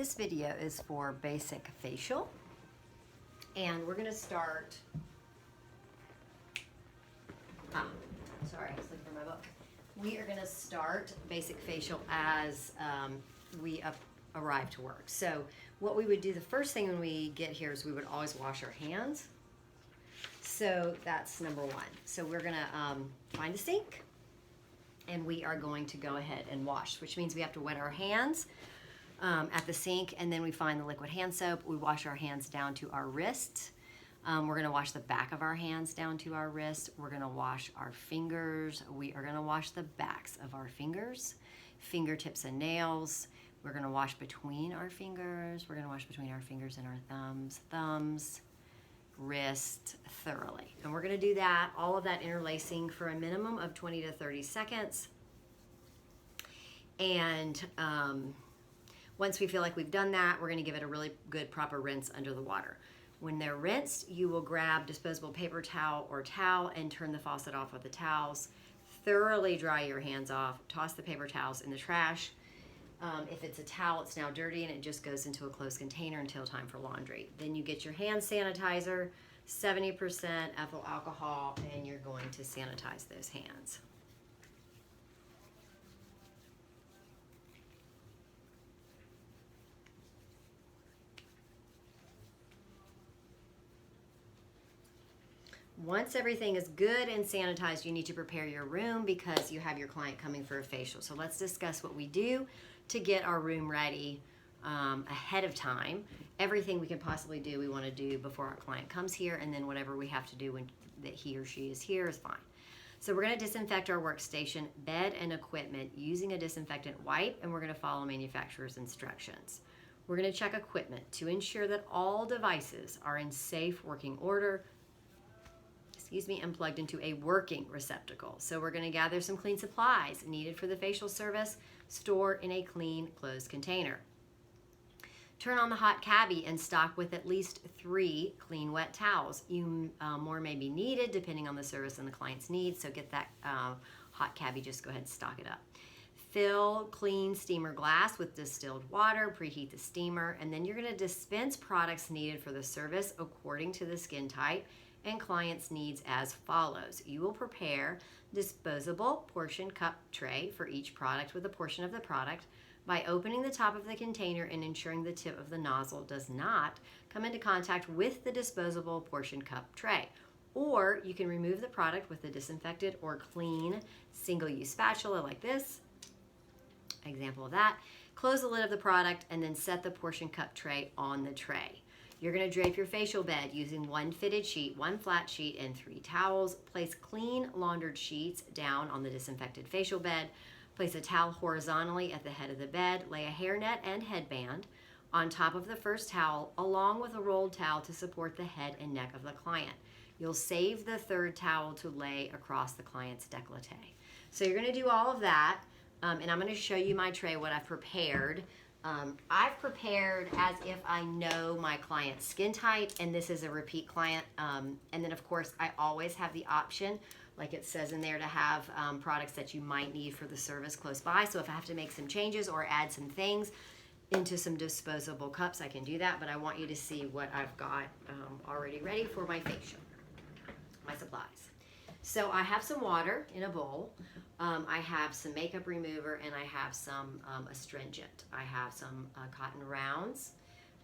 This video is for basic facial, and we're gonna start, sorry, I was looking for my book. We are gonna start basic facial as we arrive to work. So what we would do, the first thing when we get here is we would always wash our hands. So that's number one. So we're gonna find a sink, and we are going to go ahead and wash, which means we have to wet our hands at the sink, and then we find the liquid hand soap. We wash our hands down to our wrists. We're gonna wash the back of our hands down to our wrists. We're gonna wash our fingers. We are gonna wash the backs of our fingers, fingertips and nails. We're gonna wash between our fingers. We're gonna wash between our fingers and our thumbs, wrist thoroughly. And we're gonna do that, all of that interlacing for a minimum of 20 to 30 seconds. And once we feel like we've done that, we're gonna give it a really good proper rinse under the water. When they're rinsed, you will grab disposable paper towel or towel and turn the faucet off with the towels. Thoroughly dry your hands off, toss the paper towels in the trash. If it's a towel, it's now dirty and it just goes into a closed container until time for laundry. Then you get your hand sanitizer, 70% ethyl alcohol, and you're going to sanitize those hands. Once everything is good and sanitized, you need to prepare your room because you have your client coming for a facial. So let's discuss what we do to get our room ready ahead of time. Everything we can possibly do, we want to do before our client comes here, and then whatever we have to do when that he or she is here is fine. So we're going to disinfect our workstation, bed, and equipment using a disinfectant wipe, and we're going to follow manufacturer's instructions. We're going to check equipment to ensure that all devices are in safe working order, and plugged into a working receptacle. So we're going to gather some clean supplies needed for the facial service, store in a clean, closed container. Turn on the hot cabbie and stock with at least 3 clean, wet towels. More may be needed depending on the service and the client's needs, so get that hot cabbie, just go ahead and stock it up. Fill clean steamer glass with distilled water, preheat the steamer, and then you're going to dispense products needed for the service according to the skin type and client's needs as follows. You will prepare disposable portion cup tray for each product with a portion of the product by opening the top of the container and ensuring the tip of the nozzle does not come into contact with the disposable portion cup tray. Or you can remove the product with a disinfected or clean single-use spatula like this. Example of that. Close the lid of the product and then set the portion cup tray on the tray. You're going to drape your facial bed using 1 fitted sheet, 1 flat sheet, and 3 towels. Place clean laundered sheets down on the disinfected facial bed. Place a towel horizontally at the head of the bed. Lay a hairnet and headband on top of the first towel, along with a rolled towel to support the head and neck of the client. You'll save the third towel to lay across the client's décolleté. So you're going to do all of that, and I'm going to show you my tray, what I've prepared. I've prepared as if I know my client's skin type, and this is a repeat client. And then of course I always have the option, like it says in there, to have products that you might need for the service close by. So if I have to make some changes or add some things into some disposable cups, I can do that, but I want you to see what I've got already ready for my facial, my supplies. So I have some water in a bowl. I have some makeup remover, and I have some astringent. I have some cotton rounds.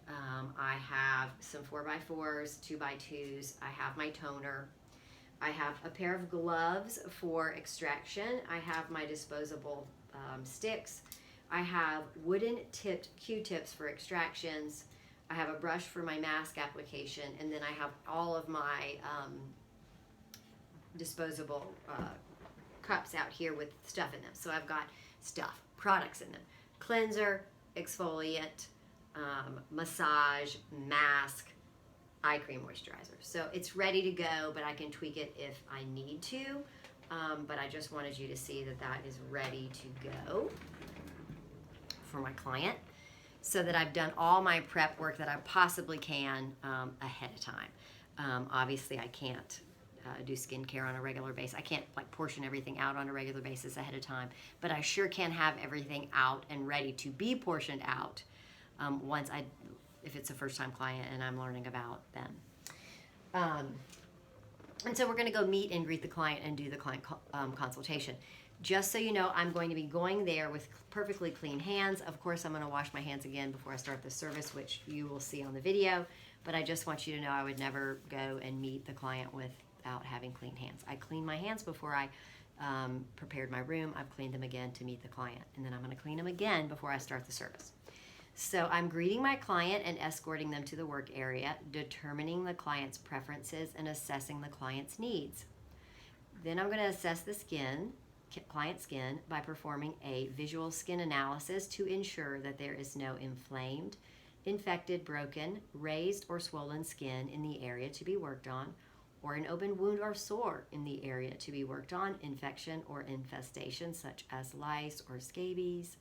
I have some 4x4s, 2x2s. I have my toner. I have a pair of gloves for extraction. I have my disposable sticks. I have wooden tipped Q-tips for extractions. I have a brush for my mask application, and then I have all of my disposable cups out here with stuff in them. So I've got stuff, products in them. Cleanser, exfoliant, massage, mask, eye cream, moisturizer. So it's ready to go, but I can tweak it if I need to. But I just wanted you to see that that is ready to go for my client, so that I've done all my prep work that I possibly can ahead of time. Obviously I can't do skincare on a regular basis. I can't like portion everything out on a regular basis ahead of time, but I sure can have everything out and ready to be portioned out if it's a first-time client and I'm learning about them. And so we're going to go meet and greet the client and do the client consultation. Just so you know, I'm going to be going there with perfectly clean hands. Of course, I'm going to wash my hands again before I start the service, which you will see on the video. But I just want you to know I would never go and meet the client without having clean hands. I cleaned my hands before I prepared my room. I've cleaned them again to meet the client. And then I'm going to clean them again before I start the service. So I'm greeting my client and escorting them to the work area, determining the client's preferences and assessing the client's needs. Then I'm going to assess the client's skin by performing a visual skin analysis to ensure that there is no inflamed, infected, broken, raised, or swollen skin in the area to be worked on, or an open wound or sore in the area to be worked on, infection or infestation such as lice or scabies,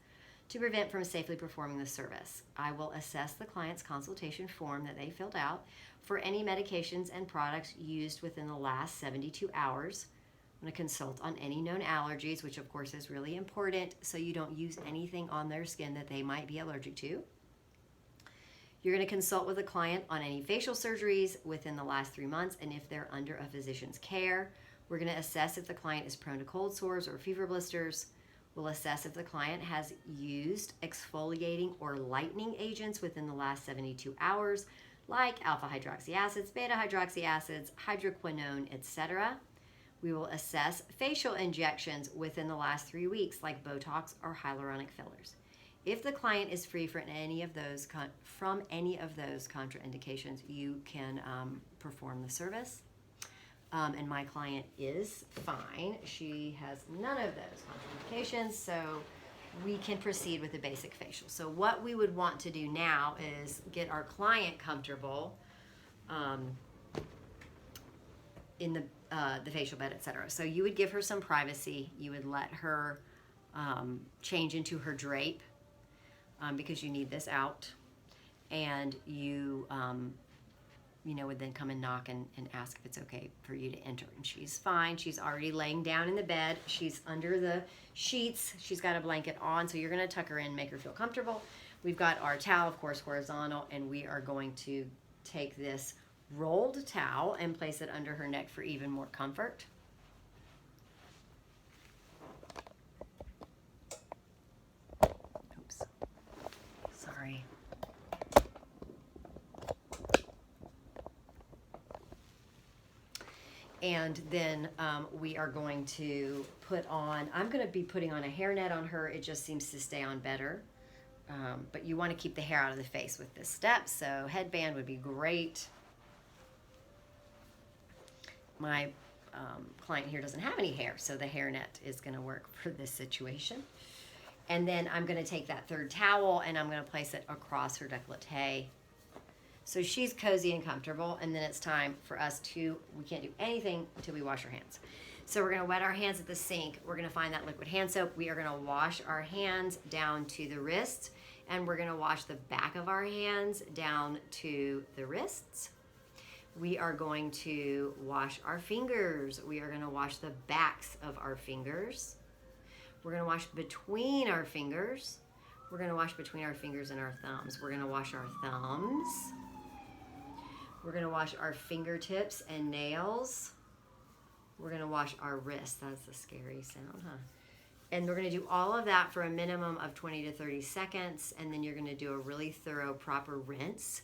to prevent from safely performing the service. I will assess the client's consultation form that they filled out for any medications and products used within the last 72 hours. I'm going to consult on any known allergies, which of course is really important, so you don't use anything on their skin that they might be allergic to. You're going to consult with the client on any facial surgeries within the last 3 months, and if they're under a physician's care. We're going to assess if the client is prone to cold sores or fever blisters. We'll assess if the client has used exfoliating or lightening agents within the last 72 hours, like alpha hydroxy acids, beta hydroxy acids, hydroquinone, etc. We will assess facial injections within the last 3 weeks, like Botox or hyaluronic fillers. If the client is free from any of those contraindications, you can perform the service. And my client is fine. She has none of those contraindications, so we can proceed with the basic facial. So what we would want to do now is get our client comfortable in the facial bed, etc. So you would give her some privacy. You would let her change into her drape because you need this out, and you would then come and knock and ask if it's okay for you to enter. And she's fine. She's already laying down in the bed. She's under the sheets. She's got a blanket on, so you're going to tuck her in, make her feel comfortable. We've got our towel, of course, horizontal, and we are going to take this rolled towel and place it under her neck for even more comfort. Oops. Sorry. And then we are going to I'm going to be putting on a hairnet on her. It just seems to stay on better. But you want to keep the hair out of the face with this step, so headband would be great. My client here doesn't have any hair, so the hairnet is going to work for this situation. And then I'm going to take that third towel and I'm going to place it across her décolleté. So she's cozy and comfortable, and then it's time for us we can't do anything until we wash our hands. So we're going to wet our hands at the sink. We're going to find that liquid hand soap. We are going to wash our hands down to the wrists, and we're going to wash the back of our hands down to the wrists. We are going to wash our fingers. We are going to wash the backs of our fingers. We're going to wash between our fingers. We're going to wash between our fingers and our thumbs. We're going to wash our thumbs. We're going to wash our fingertips and nails. We're going to wash our wrists. That's a scary sound, huh? And we're going to do all of that for a minimum of 20 to 30 seconds, and then you're going to do a really thorough, proper rinse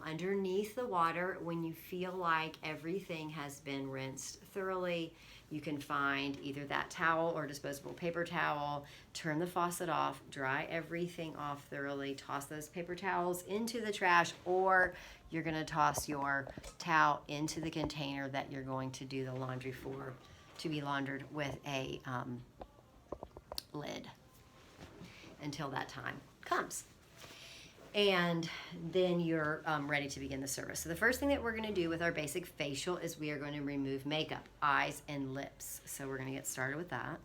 underneath the water. When you feel like everything has been rinsed thoroughly, you can find either that towel or disposable paper towel, turn the faucet off, dry everything off thoroughly, toss those paper towels into the trash, or you're going to toss your towel into the container that you're going to do the laundry for, to be laundered with a lid until that time comes. And then you're ready to begin the service. So the first thing that we're going to do with our basic facial is we are going to remove makeup, eyes and lips. So we're going to get started with that.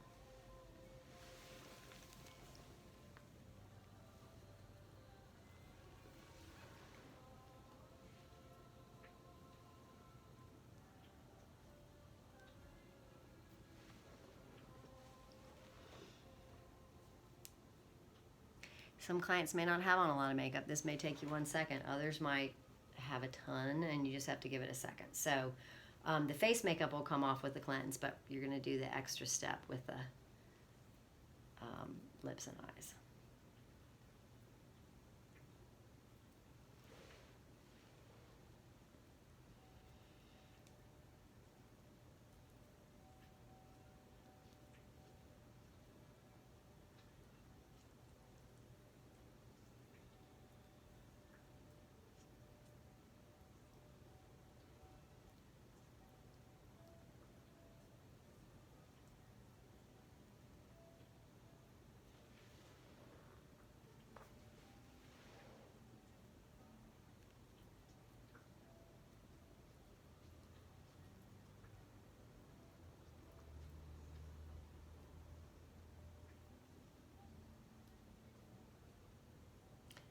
Some clients may not have on a lot of makeup. This may take you 1 second. Others might have a ton and you just have to give it a second. So the face makeup will come off with the cleanse, but you're going to do the extra step with the lips and eyes.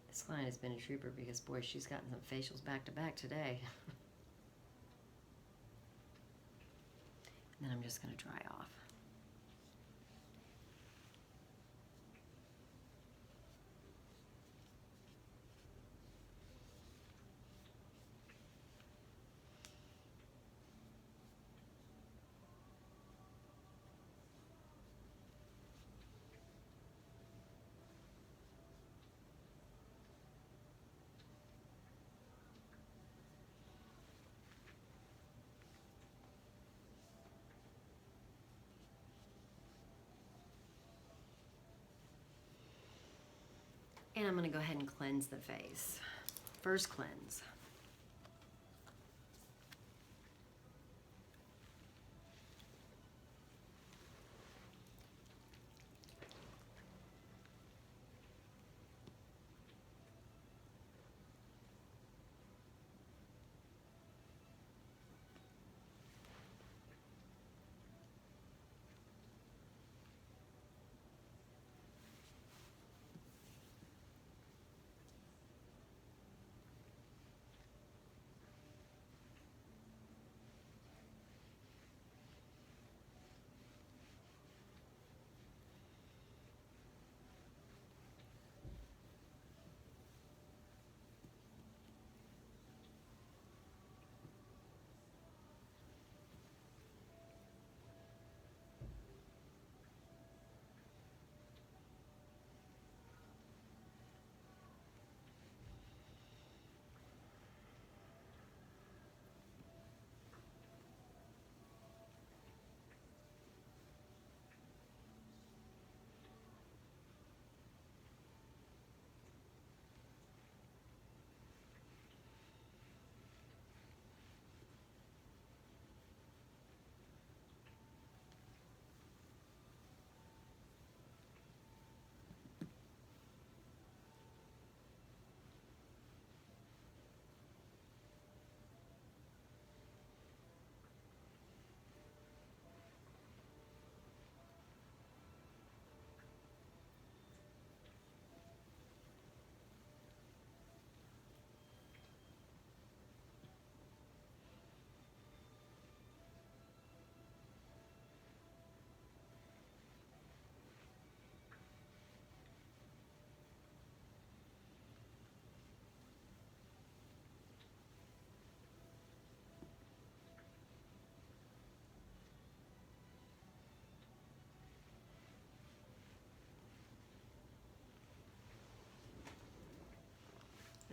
This client has been a trooper because, boy, she's gotten some facials back to back today. And then I'm just going to dry off. And I'm going to go ahead and cleanse the face. First cleanse.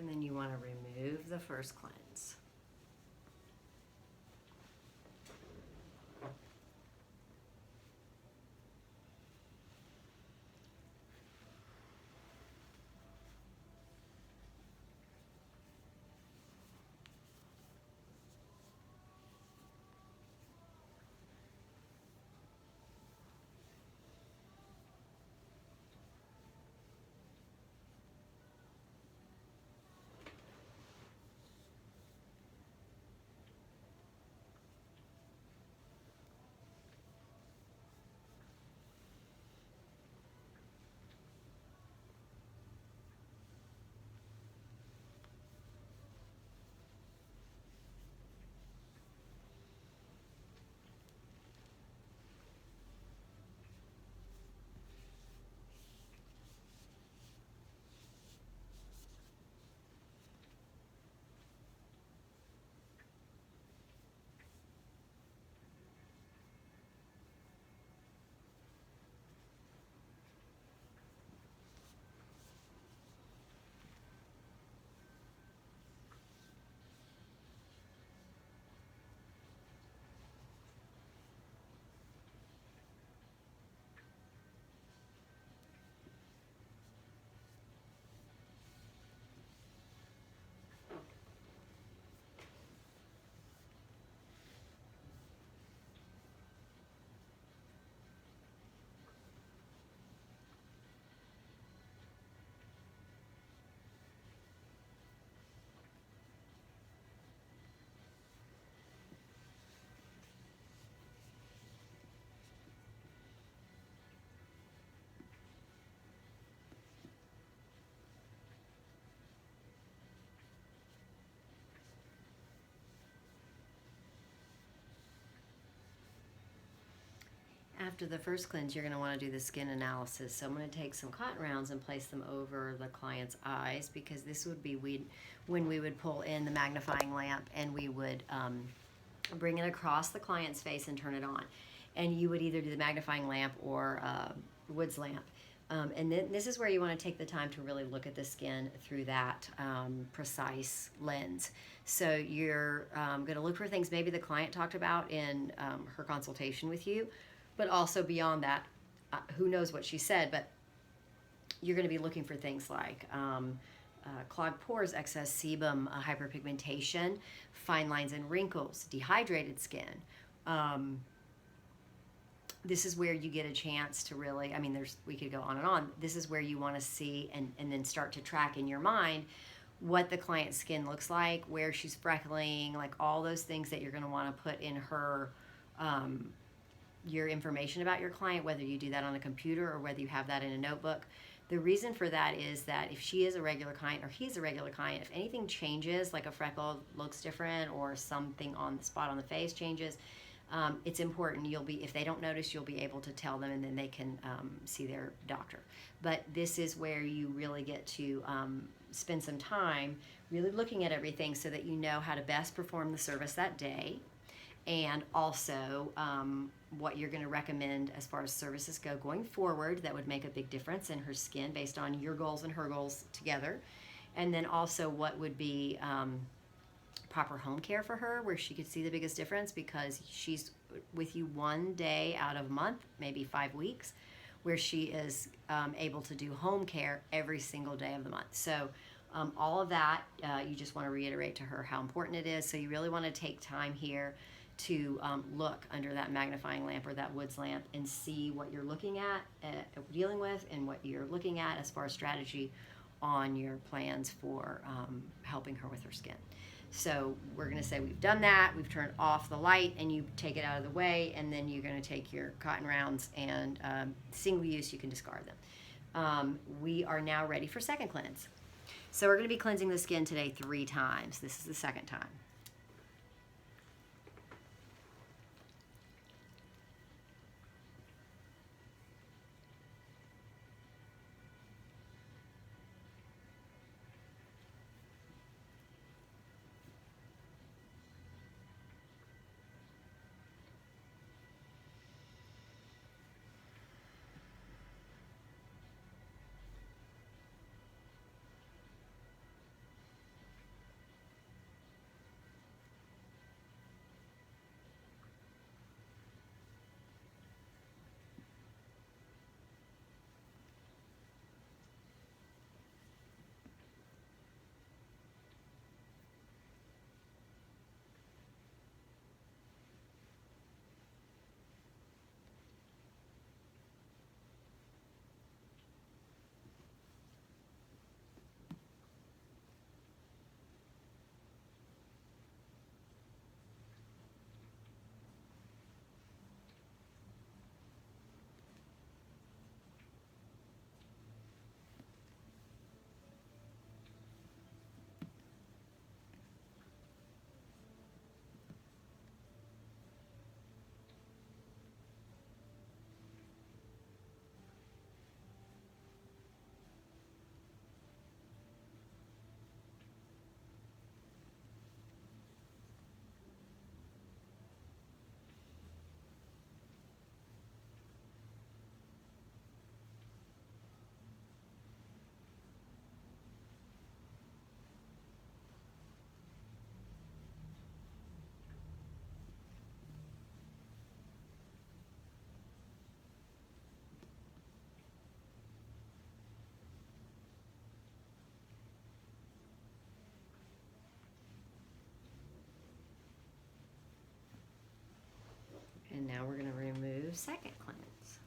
And then you want to remove the first cleanse. after the first cleanse, you're going to want to do the skin analysis. So I'm going to take some cotton rounds and place them over the client's eyes, because this would be when we would pull in the magnifying lamp and we would bring it across the client's face and turn it on. And you would either do the magnifying lamp or Woods lamp. And then this is where you want to take the time to really look at the skin through that precise lens. So you're going to look for things maybe the client talked about in her consultation with you, but also beyond that, who knows what she said, but you're going to be looking for things like clogged pores, excess sebum, hyperpigmentation, fine lines and wrinkles, dehydrated skin. This is where you get a chance to really, I mean, we could go on and on. This is where you want to see and then start to track in your mind what the client's skin looks like, where she's freckling, like all those things that you're going to want to put in her, your information about your client, whether you do that on a computer or whether you have that in a notebook. The reason for that is that if she is a regular client or he's a regular client, if anything changes, like a freckle looks different or something on the spot on the face changes, it's important. If they don't notice, you'll be able to tell them, and then they can see their doctor. But this is where you really get to spend some time really looking at everything so that you know how to best perform the service that day, and also what you're going to recommend as far as services go going forward that would make a big difference in her skin based on your goals and her goals together. And then also what would be proper home care for her, where she could see the biggest difference, because she's with you one day out of a month, maybe 5 weeks, where she is able to do home care every single day of the month. So all of that, you just want to reiterate to her how important it is. So you really want to take time here to look under that magnifying lamp or that Woods lamp and see what you're looking at, dealing with, and what you're looking at as far as strategy on your plans for helping her with her skin. So we're going to say we've done that, we've turned off the light, and you take it out of the way, and then you're going to take your cotton rounds, and single use, you can discard them. We are now ready for second cleanse. So we're going to be cleansing the skin today 3 times. This is the second time. And now we're going to remove second cleanse.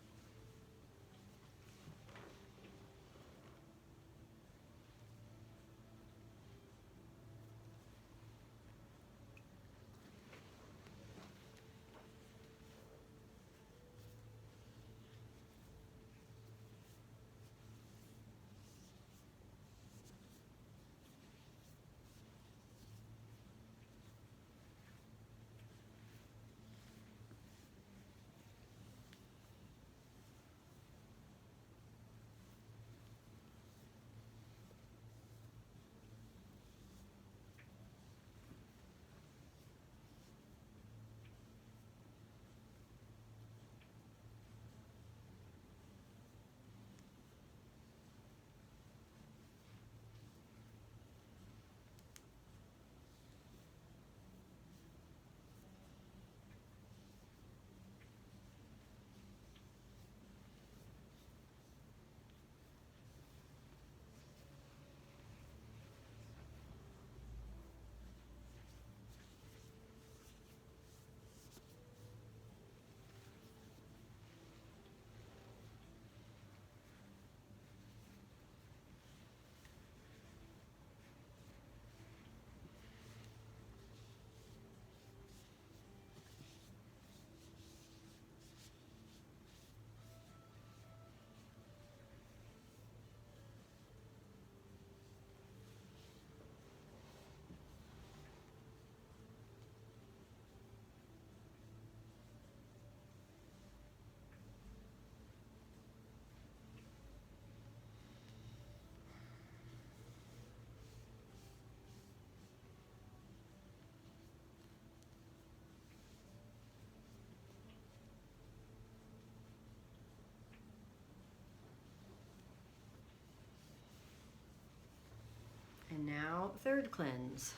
And now third cleanse.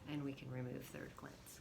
And we can remove third cleanse.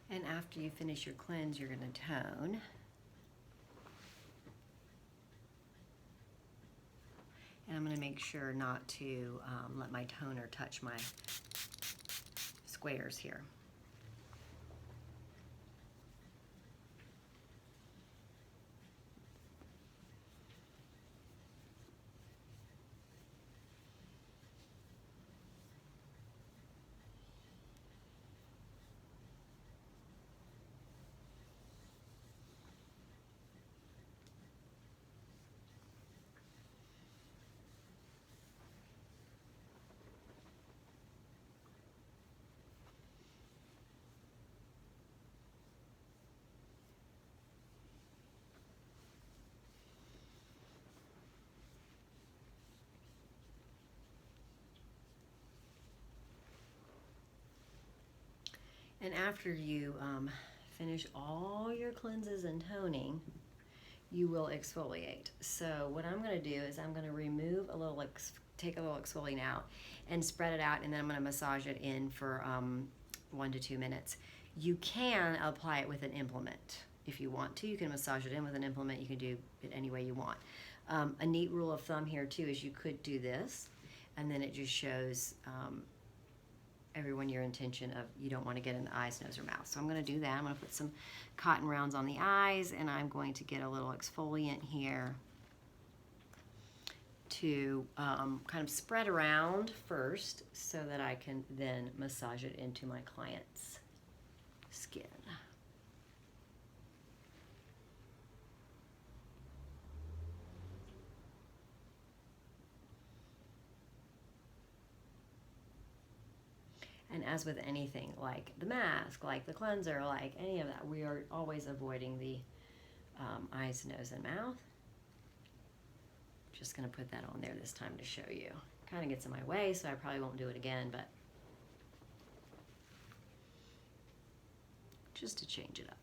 And after you finish your cleanse, you're going to tone. And I'm going to make sure not to let my toner touch my squares here. And after you finish all your cleanses and toning, you will exfoliate. So what I'm going to do is I'm going to remove a little, take a little exfoliant out and spread it out, and then I'm going to massage it in for 1 to 2 minutes. You can apply it with an implement if you want to. You can massage it in with an implement. You can do it any way you want. A neat rule of thumb here too is you could do this, and then it just shows everyone your intention of you don't want to get in the eyes, nose, or mouth. So I'm going to do that. I'm going to put some cotton rounds on the eyes, and I'm going to get a little exfoliant here to kind of spread around first so that I can then massage it into my client's skin. And as with anything, like the mask, like the cleanser, like any of that, we are always avoiding the eyes, nose, and mouth. Just going to put that on there this time to show you. Kind of gets in my way, so I probably won't do it again, but just to change it up.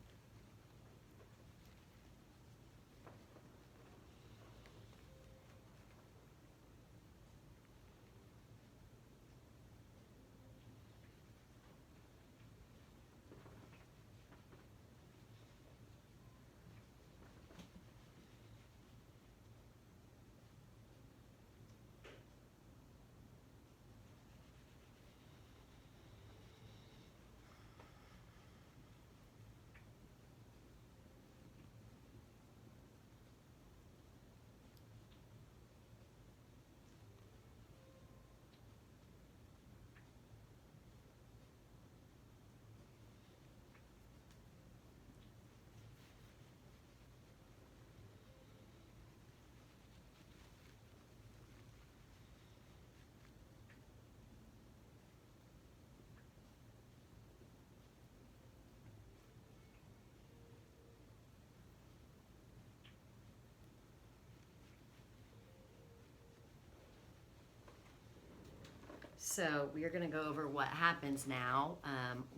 So we are going to go over what happens now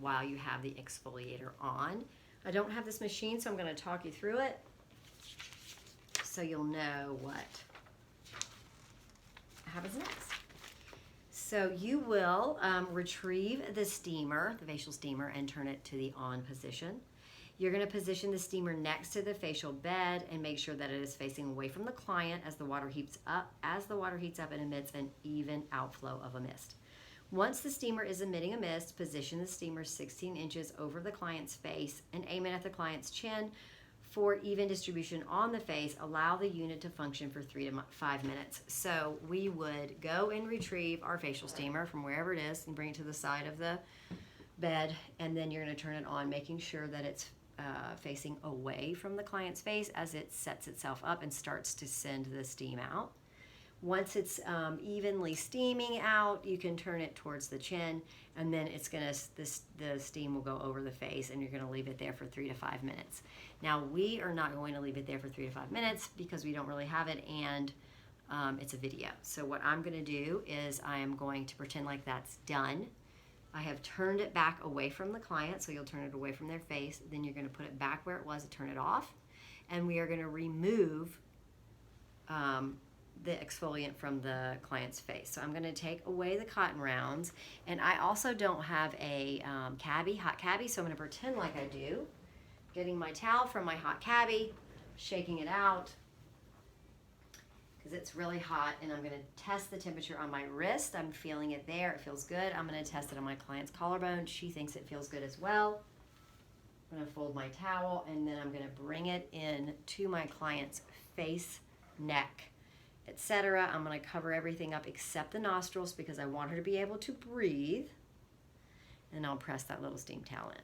while you have the exfoliator on. I don't have this machine, so I'm going to talk you through it so you'll know what happens next. So you will retrieve the steamer, the facial steamer, and turn it to the on position. You're going to position the steamer next to the facial bed and make sure that it is facing away from the client as the water heats up. As the water heats up, it emits an even outflow of a mist. Once the steamer is emitting a mist, position the steamer 16 inches over the client's face and aim it at the client's chin for even distribution on the face. Allow the unit to function for 3 to 5 minutes. So we would go and retrieve our facial steamer from wherever it is and bring it to the side of the bed, and then you're going to turn it on, making sure that it's facing away from the client's face as it sets itself up and starts to send the steam out. Once it's evenly steaming out, you can turn it towards the chin, and then it's gonna the steam will go over the face, and you're gonna leave it there for 3 to 5 minutes. Now we are not going to leave it there for 3 to 5 minutes because we don't really have it, and it's a video. So what I'm gonna do is I am going to pretend like that's done. I have turned it back away from the client, so you'll turn it away from their face. Then you're gonna put it back where it was and turn it off, and we are gonna remove the exfoliant from the client's face. So I'm going to take away the cotton rounds, and I also don't have a hot cabbie, so I'm going to pretend like I do. Getting my towel from my hot cabbie, shaking it out because it's really hot, and I'm going to test the temperature on my wrist. I'm feeling it there. It feels good. I'm going to test it on my client's collarbone. She thinks it feels good as well. I'm going to fold my towel, and then I'm going to bring it in to my client's face, neck, etc. I'm going to cover everything up except the nostrils because I want her to be able to breathe. And I'll press that little steam towel in.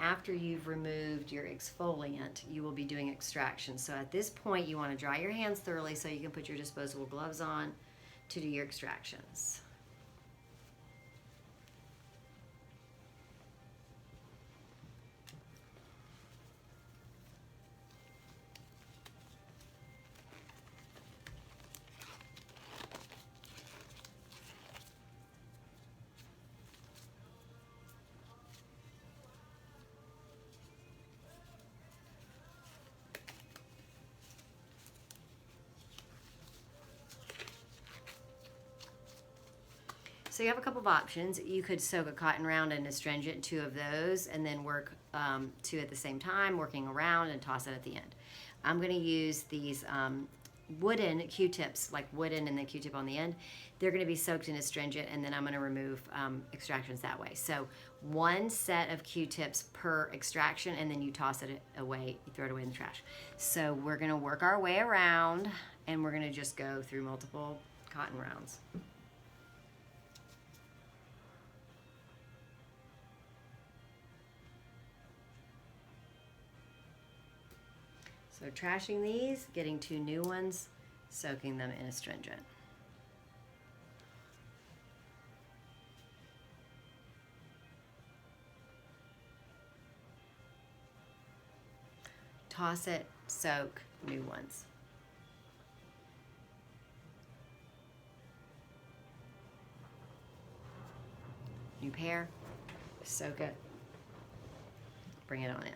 after you've removed your exfoliant, you will be doing extraction. So at this point, you want to dry your hands thoroughly so you can put your disposable gloves on to do your extractions. So you have a couple of options. You could soak a cotton round and astringent, 2 of those, and then work 2 at the same time, working around and toss it at the end. I'm going to use these wooden Q-tips, like wooden and the Q-tip on the end. They're going to be soaked in astringent, and then I'm going to remove extractions that way. So 1 set of Q-tips per extraction, and then you toss it away, you throw it away in the trash. So we're going to work our way around, and we're going to just go through multiple cotton rounds. So trashing these, getting 2 new ones, soaking them in astringent. Toss it, soak, new ones. New pair, soak it, bring it on in.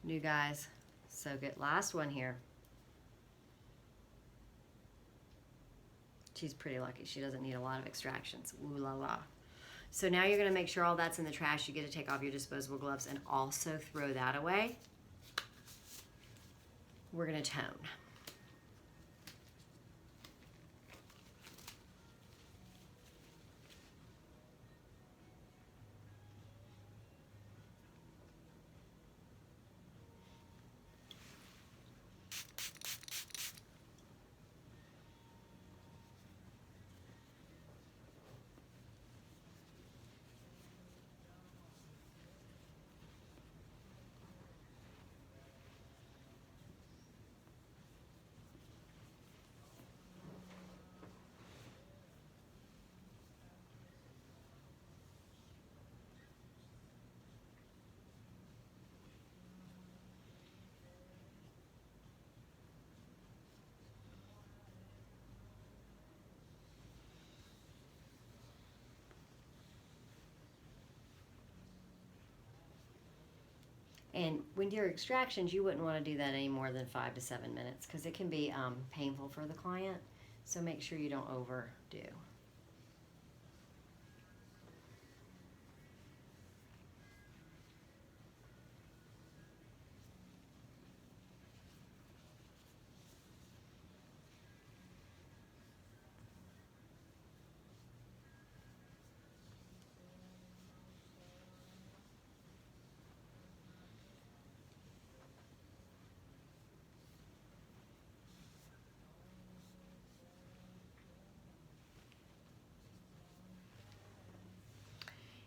New guys, soak it. Last one here. She's pretty lucky. She doesn't need a lot of extractions. Ooh la la. So now you're going to make sure all that's in the trash. You get to take off your disposable gloves and also throw that away. We're going to tone. And when you're extractions, you wouldn't want to do that any more than 5 to 7 minutes because it can be painful for the client. So make sure you don't overdo.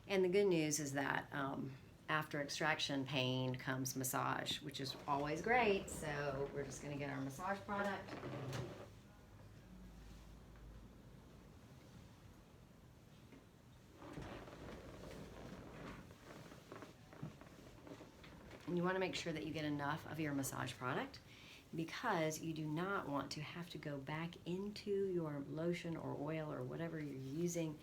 And the good news is that after extraction pain comes massage, which is always great. So we're just going to get our massage product. And you want to make sure that you get enough of your massage product because you do not want to have to go back into your lotion or oil or whatever you're using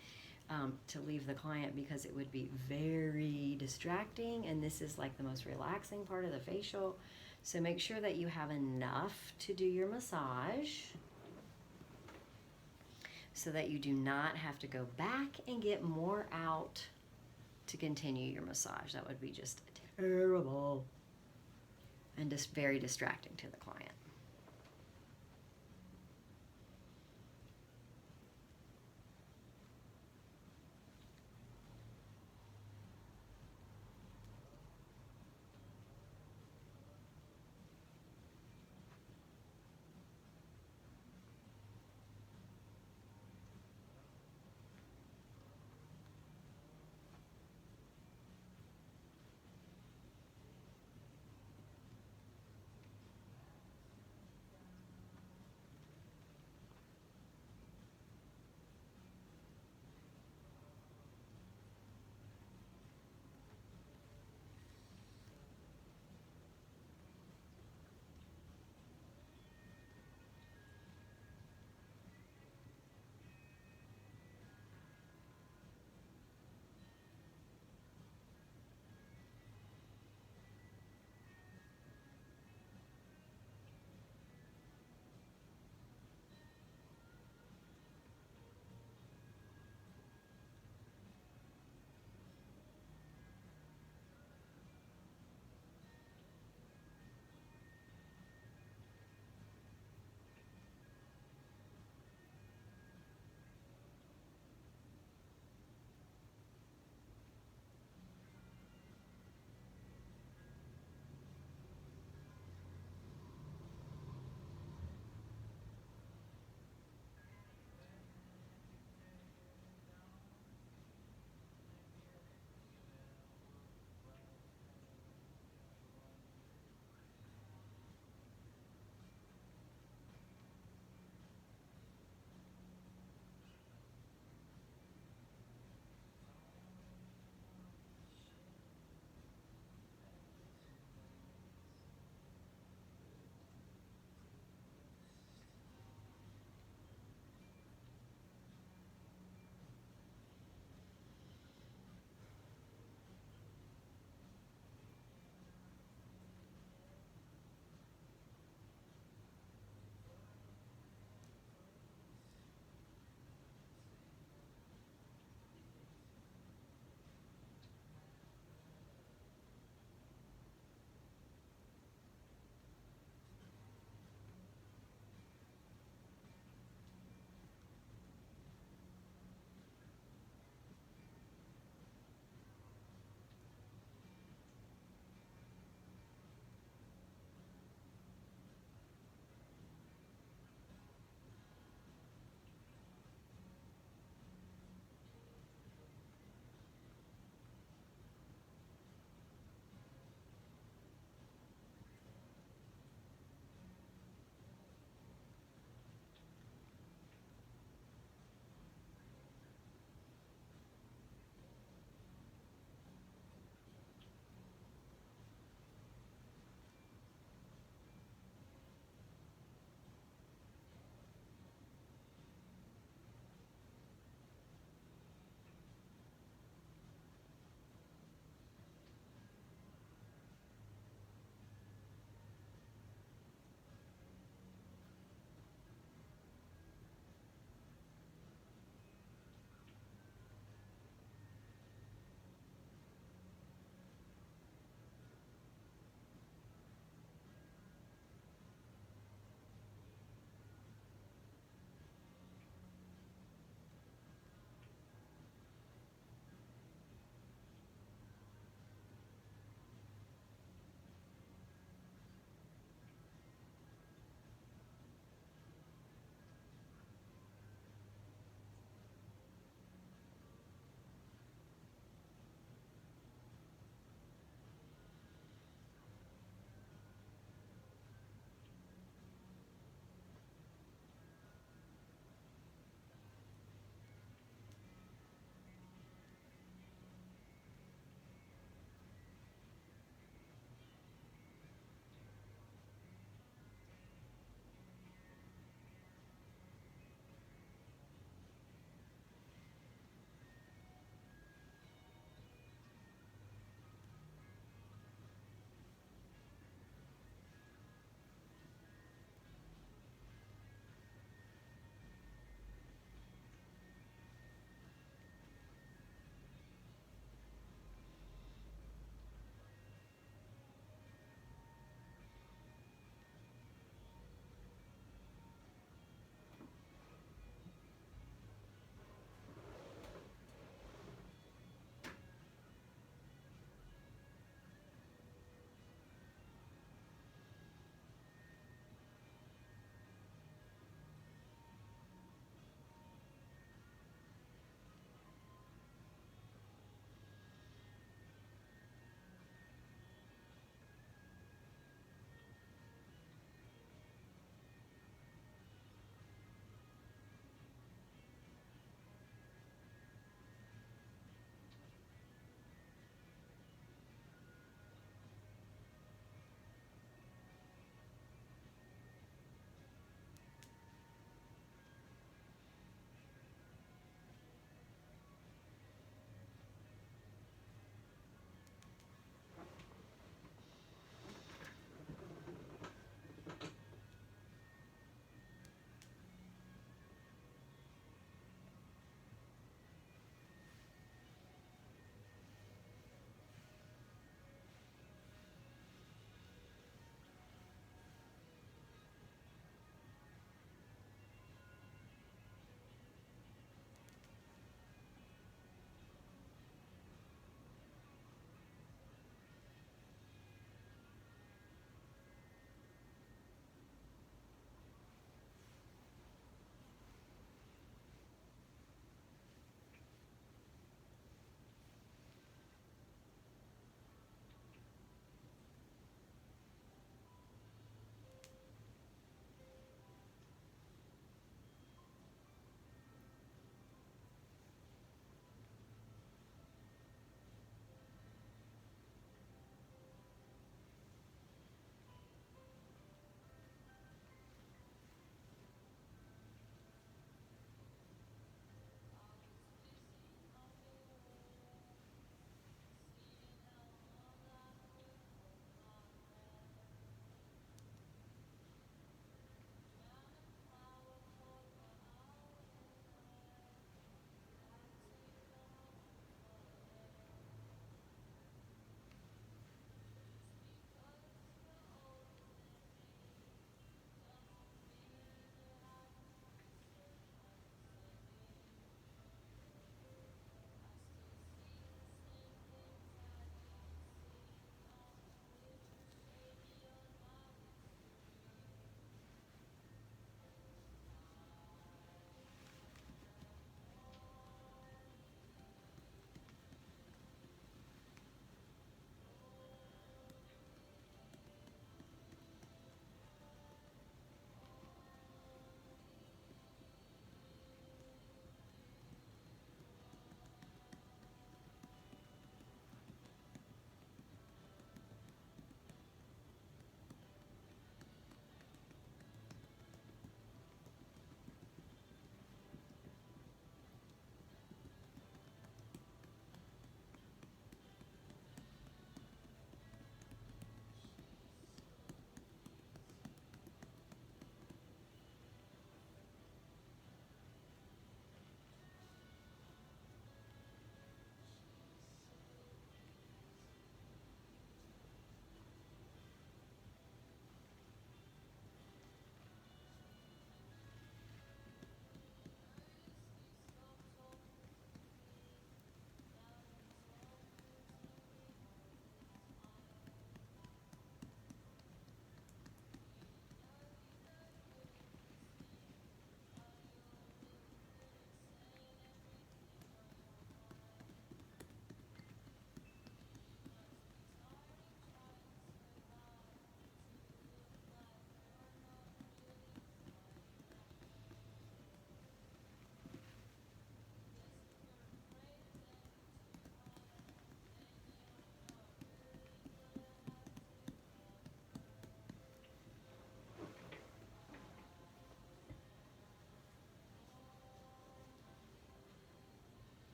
to leave the client because it would be very distracting, and this is like the most relaxing part of the facial. So make sure that you have enough to do your massage so that you do not have to go back and get more out to continue your massage. That would be just terrible and just very distracting to the client.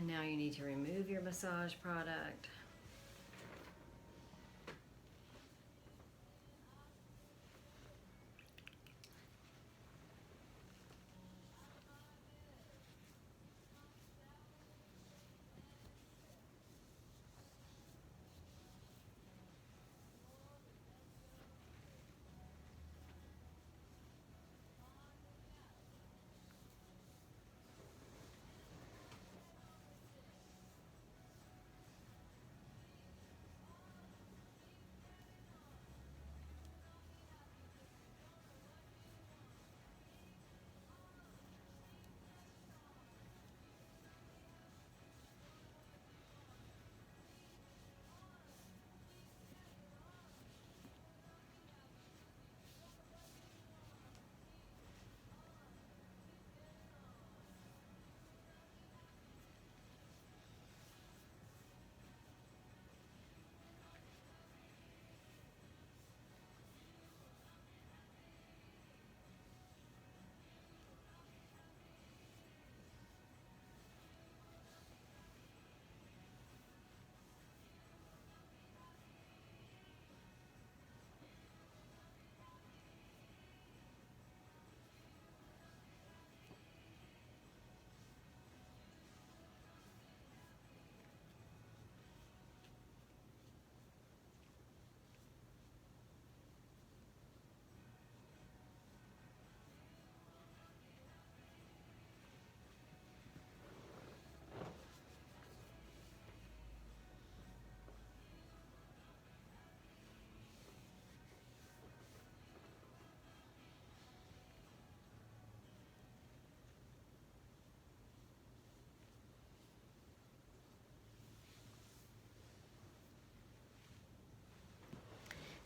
And now you need to remove your massage product.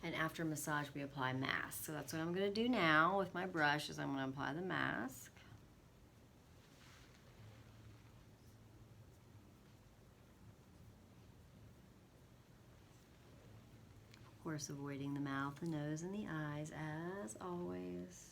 And after massage, we apply mask. So that's what I'm going to do now with my brush is I'm going to apply the mask. Of course, avoiding the mouth, the nose, and the eyes as always.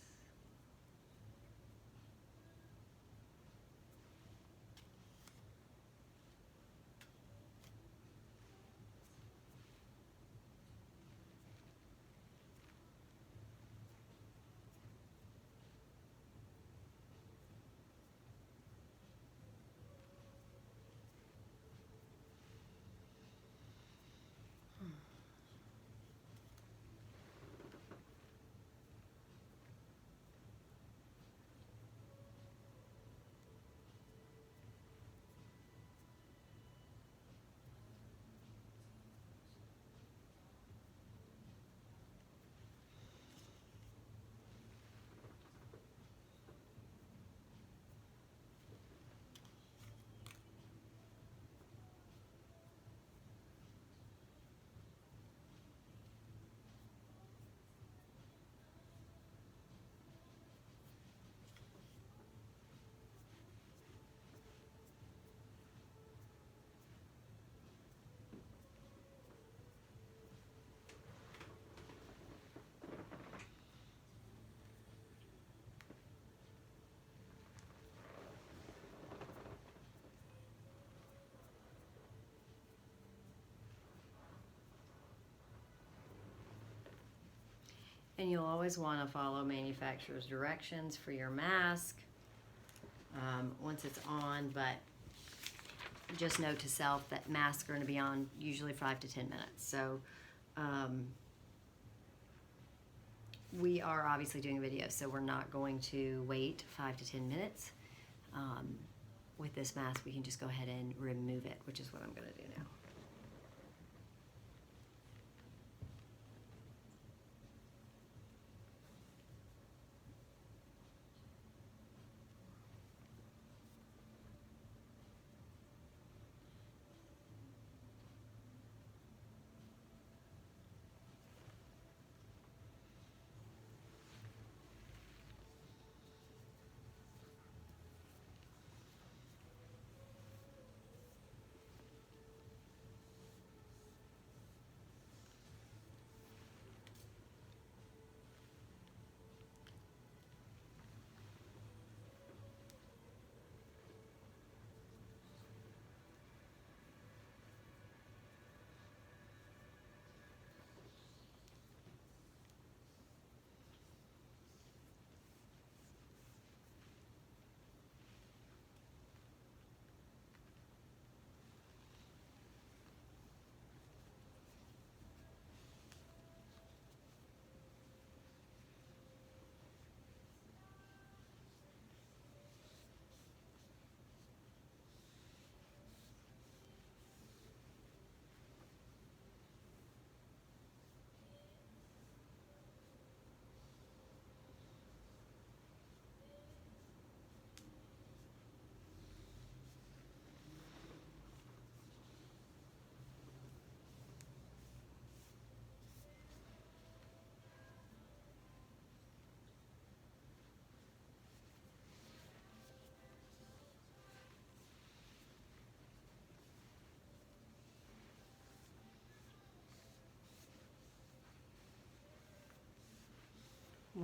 And you'll always want to follow manufacturer's directions for your mask once it's on, but just note to self that masks are going to be on usually 5 to 10 minutes. So we are obviously doing a video, so we're not going to wait 5 to 10 minutes. With this mask, we can just go ahead and remove it, which is what I'm going to do now.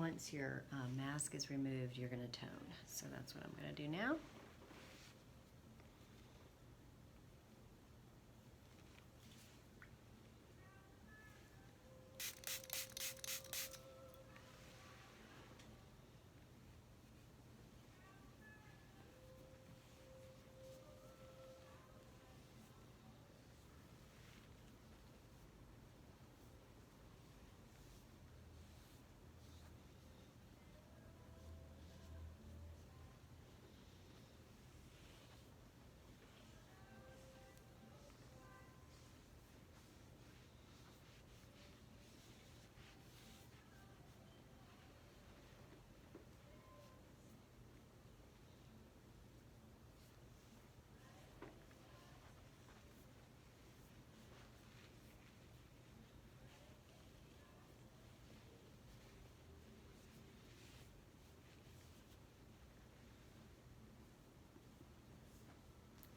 once your mask is removed, you're going to tone. So that's what I'm going to do now.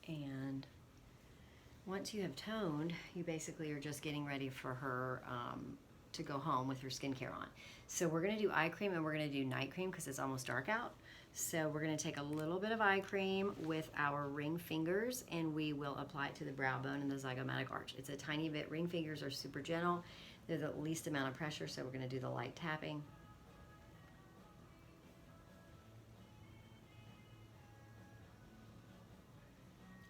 And once you have toned, you basically are just getting ready for her to go home with her skincare on. So we're going to do eye cream and we're going to do night cream because it's almost dark out. So we're going to take a little bit of eye cream with our ring fingers and we will apply it to the brow bone and the zygomatic arch. It's a tiny bit. Ring fingers are super gentle. They're the least amount of pressure, so we're going to do the light tapping.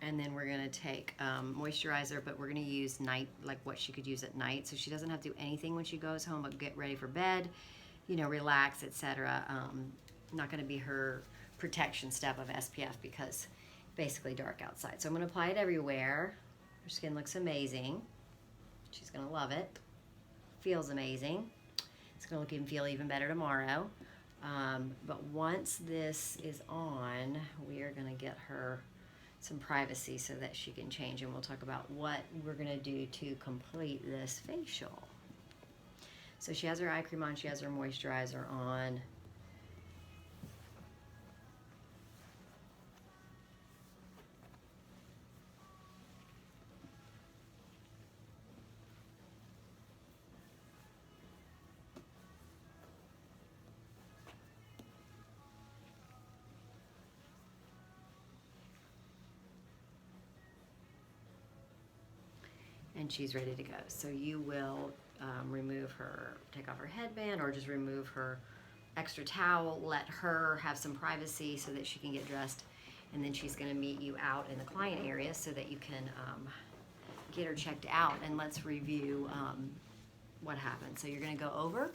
And then we're going to take moisturizer, but we're going to use night, like what she could use at night. So she doesn't have to do anything when she goes home, but get ready for bed, you know, relax, etc. Not going to be her protection step of SPF because basically dark outside. So I'm going to apply it everywhere. Her skin looks amazing. She's going to love it. Feels amazing. It's going to look and feel even better tomorrow. But once this is on, we are going to get her some privacy so that she can change, and we'll talk about what we're going to do to complete this facial. So she has her eye cream on, she has her moisturizer on. And she's ready to go. So you will remove her, take off her headband, or just remove her extra towel, let her have some privacy so that she can get dressed, and then she's going to meet you out in the client area so that you can get her checked out. And let's review what happened. So you're going to go over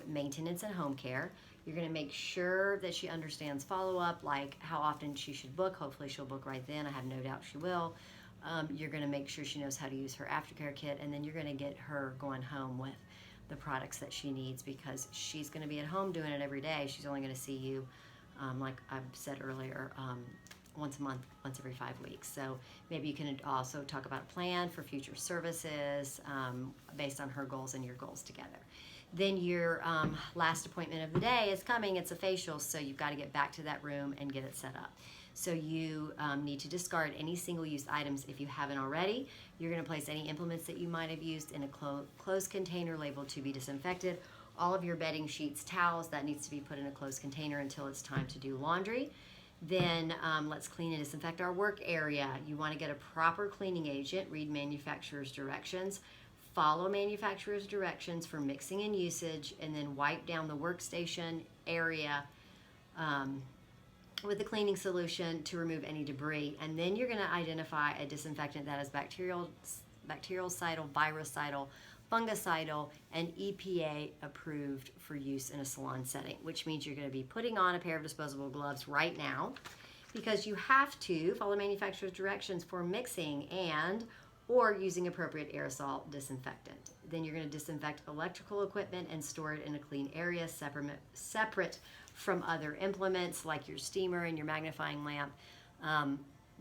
maintenance and home care. You're going to make sure that she understands follow-up, like how often she should book. Hopefully she'll book right then. I have no doubt she will. You're going to make sure she knows how to use her aftercare kit, and then you're going to get her going home with the products that she needs because she's going to be at home doing it every day. She's only going to see you, like I said earlier, once a month, once every 5 weeks. So maybe you can also talk about a plan for future services based on her goals and your goals together. Then your last appointment of the day is coming. It's a facial, so you've got to get back to that room and get it set up. So you need to discard any single-use items if you haven't already. You're going to place any implements that you might have used in a closed container labeled to be disinfected. All of your bedding, sheets, towels, that needs to be put in a closed container until it's time to do laundry. Then let's clean and disinfect our work area. You want to get a proper cleaning agent, read manufacturer's directions, follow manufacturer's directions for mixing and usage, and then wipe down the workstation area with the cleaning solution to remove any debris. And then you're going to identify a disinfectant that is bactericidal, virucidal, fungicidal, and EPA approved for use in a salon setting, which means you're going to be putting on a pair of disposable gloves right now because you have to follow manufacturer's directions for mixing and or using appropriate aerosol disinfectant. Then you're going to disinfect electrical equipment and store it in a clean area separate from other implements like your steamer and your magnifying lamp.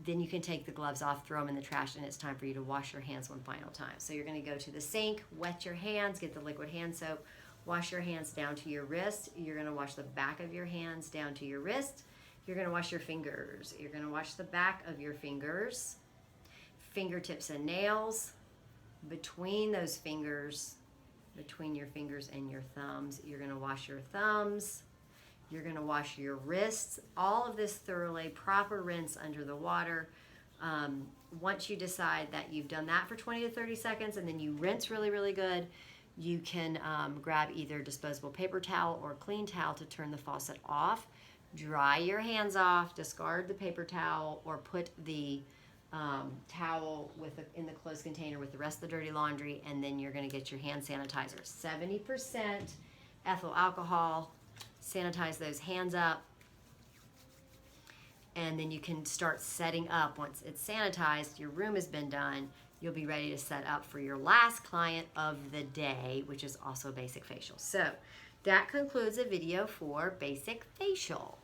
Then you can take the gloves off, throw them in the trash, and it's time for you to wash your hands one final time. So you're going to go to the sink, wet your hands, get the liquid hand soap, wash your hands down to your wrist. You're going to wash the back of your hands down to your wrist. You're going to wash your fingers. You're going to wash the back of your fingers, fingertips and nails, between those fingers, between your fingers and your thumbs. You're going to wash your thumbs. You're going to wash your wrists. All of this thoroughly, proper rinse under the water. Once you decide that you've done that for 20 to 30 seconds and then you rinse really, really good, you can grab either disposable paper towel or clean towel to turn the faucet off. Dry your hands off, discard the paper towel, or put the towel in the closed container with the rest of the dirty laundry, and then you're going to get your hand sanitizer. 70% ethyl alcohol. Sanitize those hands up, and then you can start setting up. Once it's sanitized, your room has been done, you'll be ready to set up for your last client of the day, which is also basic facial. So that concludes a video for basic facial.